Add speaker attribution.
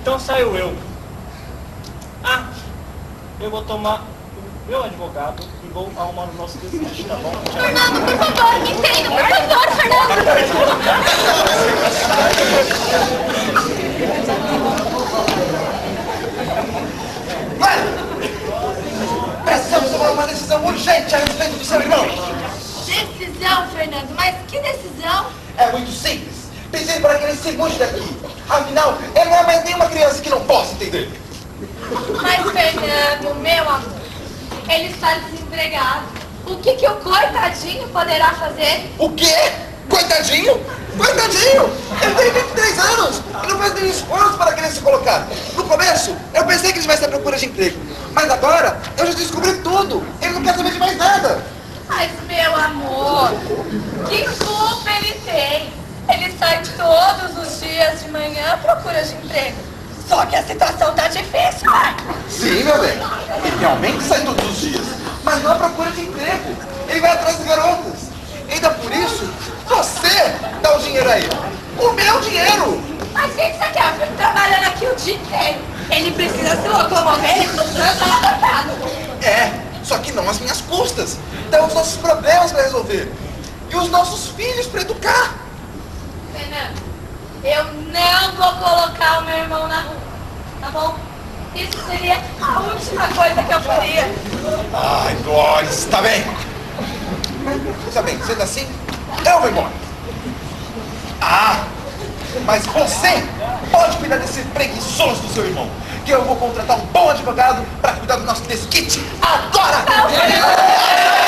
Speaker 1: Então saio eu. Ah, eu vou tomar o meu advogado e vou arrumar o nosso desfile, tá bom? Tchau.
Speaker 2: Fernando, por favor, me entenda, por favor, Fernando.
Speaker 3: Precisamos tomar uma decisão urgente a respeito do seu irmão.
Speaker 2: Decisão, Fernando, mas que decisão?
Speaker 3: É muito simples. Pensei para que ele se mude daqui. Afinal, ele não é mais nenhuma criança que não possa entender.
Speaker 2: Mas, Fernando, meu amor, ele está desempregado. O que o coitadinho poderá fazer?
Speaker 3: O quê? Coitadinho? Coitadinho! Ele tem 23 anos! Ele não faz nenhum esforço para querer se colocar. No começo, eu pensei que ele vai estar à procura de emprego. Mas agora, eu já descobri tudo. Ele não quer saber de mais nada.
Speaker 2: Mas, meu amor, que culpa ele tem? Ele sai todos os dias de manhã à procura de emprego. Só que a situação tá difícil, né?
Speaker 3: Sim, meu bem. Ele realmente sai todos os dias. Mas não à procura de emprego. Ele vai atrás de garotas. E ainda por isso, você dá o dinheiro a ele. O meu dinheiro!
Speaker 2: Mas o que você quer? Eu fico trabalhando aqui o dia inteiro. Ele precisa se locomover e o trânsito é apertado.
Speaker 3: É, só que não às minhas custas. Temos os nossos problemas para resolver. E os nossos filhos para educar.
Speaker 2: Fernando, eu não vou colocar o meu irmão na rua, tá bom? Isso seria a última coisa que eu faria.
Speaker 3: Ai, Doris, tá bem. Tá bem, sendo assim, eu vou embora. Ah, mas você pode cuidar desse preguiçoso do seu irmão, que eu vou contratar um bom advogado para cuidar do nosso desquite agora!
Speaker 2: Não,